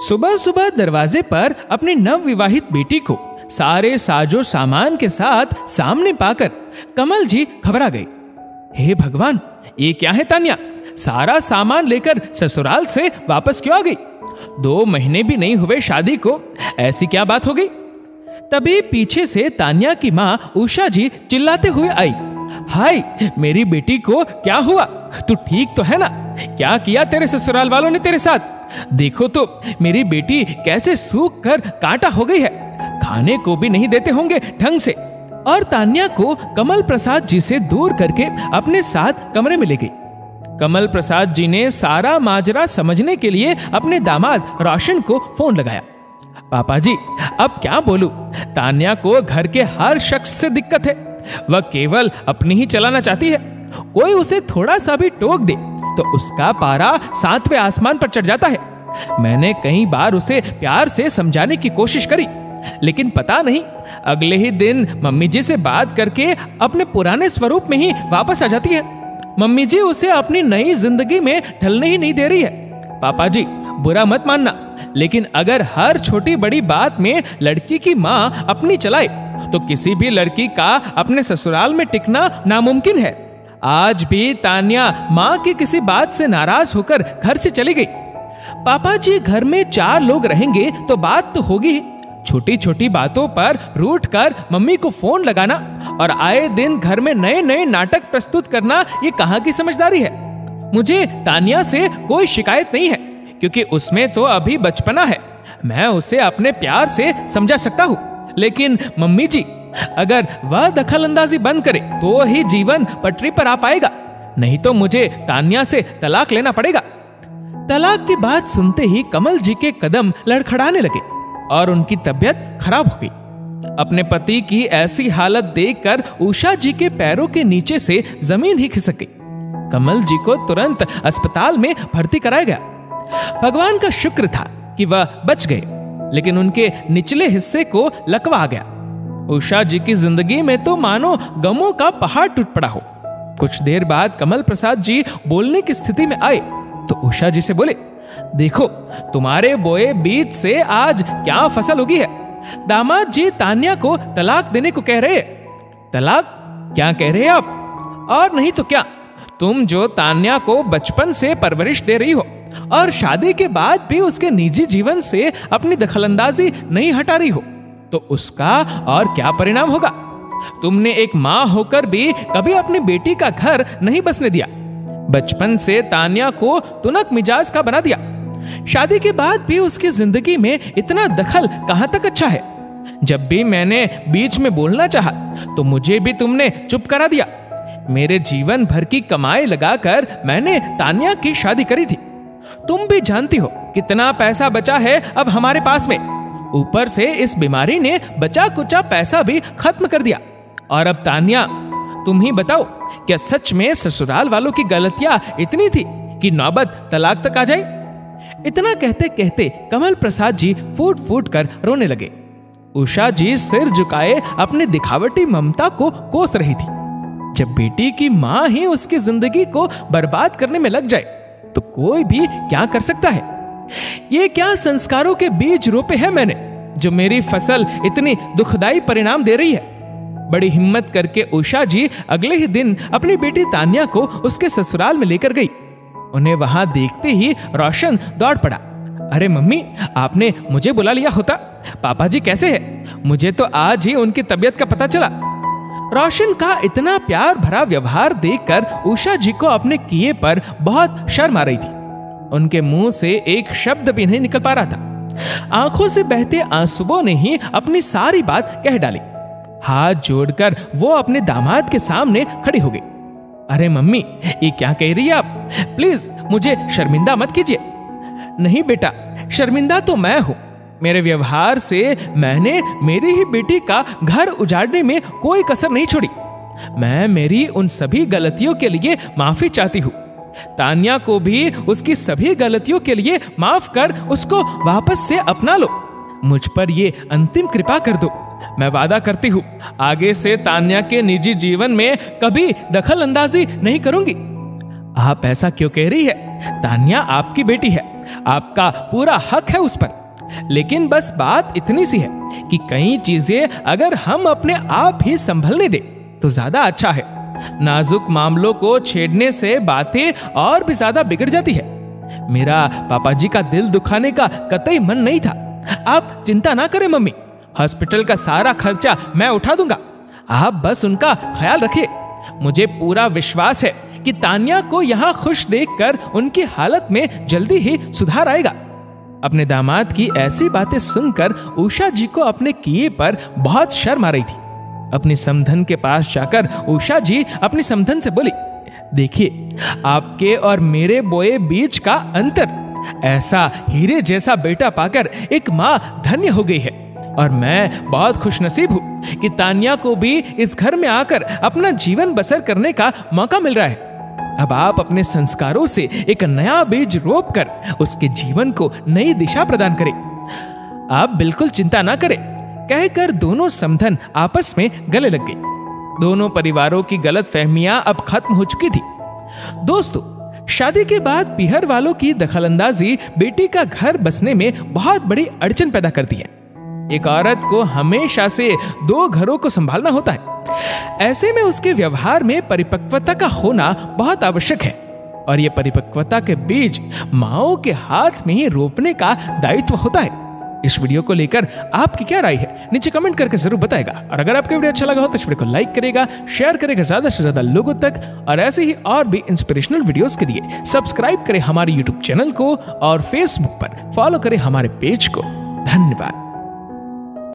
सुबह सुबह दरवाजे पर अपनी नवविवाहित बेटी को सारे साजो सामान के साथ सामने पाकर कमल जी घबरा गए। हे भगवान, ये क्या है तान्या? सारा सामान लेकर ससुराल से वापस क्यों आ गई? 2 महीने भी नहीं हुए शादी को, ऐसी क्या बात हो गई? तभी पीछे से तान्या की माँ उषा जी चिल्लाते हुए आई, हाय, मेरी बेटी को क्या हुआ? तू ठीक तो है ना? क्या किया तेरे ससुराल वालों ने तेरे साथ? देखो तो मेरी बेटी कैसे सूख कर कांटा हो गई है, खाने को भी नहीं देते होंगे ढंग से। और तान्या को कमल प्रसाद जी से दूर करके अपने साथ कमरे में ले गई। कमल प्रसाद जी ने सारा माजरा समझने के लिए अपने दामाद रोशन को फोन लगाया। पापा जी, अब क्या बोलूं, तान्या को घर के हर शख्स से दिक्कत है। वह केवल अपनी ही चलाना चाहती है। कोई उसे थोड़ा सा भी टोक दे तो उसका पारा 7वें आसमान पर चढ़ जाता है। मैंने कई बार उसे प्यार से समझाने की कोशिश करी, लेकिन पता नहीं, अगले ही दिन मम्मी जी से बात करके अपने पुराने स्वरूप में ही वापस आ जाती है। मम्मी जी उसे अपनी नई जिंदगी में ढलने ही नहीं दे रही है। पापा जी, बुरा मत मानना, लेकिन अगर हर छोटी बड़ी बात में लड़की की माँ अपनी चलाए तो किसी भी लड़की का अपने ससुराल में टिकना नामुमकिन है। आज भी तान्या माँ की किसी बात से नाराज होकर घर से चली गई। पापा जी, घर में 4 लोग रहेंगे तो बात तो होगी। छोटी छोटी बातों पर रूठ कर मम्मी को फोन लगाना और आए दिन घर में नए नए नाटक प्रस्तुत करना, ये कहाँ की समझदारी है? मुझे तान्या से कोई शिकायत नहीं है, क्योंकि उसमें तो अभी बचपना है। मैं उसे अपने प्यार से समझा सकता हूँ, लेकिन मम्मी जी, अगर वह दखल अंदाजी बंद करे तो ही जीवन पटरी पर आ पाएगा, नहीं तो मुझे तान्या से तलाक लेना पड़ेगा। तलाक की बात सुनते ही कमल जी के कदम लड़खड़ाने लगे और उनकी तबीयत खराब हो गई। अपने पति की ऐसी हालत देखकर उषा जी के पैरों के नीचे से जमीन ही खिसक गई। कमल जी को तुरंत अस्पताल में भर्ती कराया गया। भगवान का शुक्र था कि वह बच गए, लेकिन उनके निचले हिस्से को लकवा आ गया। उषा जी की जिंदगी में तो मानो गमों का पहाड़ टूट पड़ा हो। कुछ देर बाद कमल प्रसाद जी बोलने की स्थिति में आए तो उषा जी से बोले, देखो, तुम्हारे बोए बीज से आज क्या फसल उगी है। दामाद जी तान्या को तलाक देने को कह रहे। तलाक क्या कह रहे आप? और नहीं तो क्या, तुम जो तान्या को बचपन से परवरिश दे रही हो और शादी के बाद भी उसके निजी जीवन से अपनी दखलंदाजी नहीं हटा रही हो, तो उसका और क्या परिणाम होगा? तुमने एक माँ होकर भी कभी अपनी बेटी का घर नहीं बसने दिया। बचपन से तान्या को तुनक मिजाज का बना दिया। शादी के बाद भी उसकी जिंदगी में इतना दखल कहां तक अच्छा है? जब भी मैंने बीच में बोलना चाहा तो मुझे भी तुमने चुप करा दिया। मेरे जीवन भर की कमाई लगाकर मैंने तान्या की शादी करी थी। तुम भी जानती हो कितना पैसा बचा है अब हमारे पास में। ऊपर से इस बीमारी ने बचा कुचा पैसा भी खत्म कर दिया। और अब तान्या, तुम ही बताओ, क्या सच में ससुराल वालों की गलतियां इतनी थी कि नौबत तलाक तक आ जाए? इतना कहते कहते कमल प्रसाद जी फूट फूट कर रोने लगे। उषा जी सिर झुकाए अपनी दिखावटी ममता को कोस रही थी। जब बेटी की माँ ही उसकी जिंदगी को बर्बाद करने में लग जाए तो कोई भी क्या कर सकता है? ये क्या संस्कारों के बीज रोपे हैं मैंने, जो मेरी फसल इतनी दुखदाई परिणाम दे रही है? बड़ी हिम्मत करके उषा जी अगले ही दिन अपनी बेटी तान्या को उसके ससुराल में लेकर गई। उन्हें वहां देखते ही रोशन दौड़ पड़ा। अरे मम्मी, आपने मुझे बुला लिया होता। पापा जी कैसे हैं? मुझे तो आज ही उनकी तबीयत का पता चला। रोशन का इतना प्यार भरा व्यवहार देखकर उषा जी को अपने किए पर बहुत शर्म आ रही थी। उनके मुंह से एक शब्द भी नहीं निकल पा रहा था। आंखों से बहते आंसुओं ने ही अपनी सारी बात कह डाली। हाथ जोड़कर वो अपने दामाद के सामने खड़ी हो गई। अरे मम्मी, ये क्या कह रही है आप? प्लीज मुझे शर्मिंदा मत कीजिए। नहीं बेटा, शर्मिंदा तो मैं हूं। मेरे व्यवहार से मैंने मेरी ही बेटी का घर उजाड़ने में कोई कसर नहीं छोड़ी। मैं मेरी उन सभी गलतियों के लिए माफी चाहती हूँ। तान्या को भी उसकी सभी गलतियों के लिए माफ कर उसको वापस से अपना लो। मुझ पर ये अंतिम कृपा कर दो। मैं वादा करती हूँ आगे से तान्या के निजी जीवन में कभी दखल अंदाजी नहीं करूंगी। आप ऐसा क्यों कह रही है? तान्या आपकी बेटी है, आपका पूरा हक है उस पर। लेकिन बस बात इतनी सी है कि कई चीजें अगर हम अपने आप ही संभलने दे तो ज्यादा अच्छा है। नाजुक मामलों को छेड़ने से बातें और भी ज्यादा बिगड़ जाती है। मेरा पापा जी का दिल दुखाने का कतई मन नहीं था। आप चिंता ना करें मम्मी, हॉस्पिटल का सारा खर्चा मैं उठा दूंगा। आप बस उनका ख्याल रखिए। मुझे पूरा विश्वास है कि तान्या को यहाँ खुश देखकर उनकी हालत में जल्दी ही सुधार आएगा। अपने दामाद की ऐसी बातें सुनकर उषा जी को अपने किए पर बहुत शर्म आ रही थी। अपनी समधन के पास जाकर उषा जी अपनी समधन से बोली, देखिए आपके और मेरे बोए बीच का अंतर, ऐसा हीरे जैसा बेटा पाकर एक माँ धन्य हो गई है। और मैं बहुत खुशनसीब हूं कि तान्या को भी इस घर में आकर अपना जीवन बसर करने का मौका मिल रहा है। अब आप अपने संस्कारों से एक नया बीज रोप कर उसके जीवन को नई दिशा प्रदान करें। आप बिल्कुल चिंता ना करें, कहकर दोनों समधन आपस में गले लग गए। दोनों परिवारों की गलतफहमियां अब खत्म हो चुकी थी। दोस्तों, शादी के बाद पीहर वालों की दखलंदाजी बेटी का घर बसने में बहुत बड़ी अड़चन पैदा करती है। एक औरत को हमेशा से दो घरों को संभालना होता है। ऐसे में उसके व्यवहार में परिपक्वता का होना बहुत आवश्यक है और यह परिपक्वता के बीज माओं के हाथ में ही रोपने का दायित्व होता है। इस वीडियो को लेकर आपकी क्या राय है, नीचे कमेंट करके जरूर बताएगा। और अगर आपको वीडियो अच्छा लगा हो तो इस वीडियो को लाइक करेगा, शेयर करेगा ज्यादा से ज्यादा लोगों तक। और ऐसे ही और भी इंस्पिरेशनल वीडियोस के लिए सब्सक्राइब करें हमारे यूट्यूब चैनल को और फेसबुक पर फॉलो करें हमारे पेज को। धन्यवाद।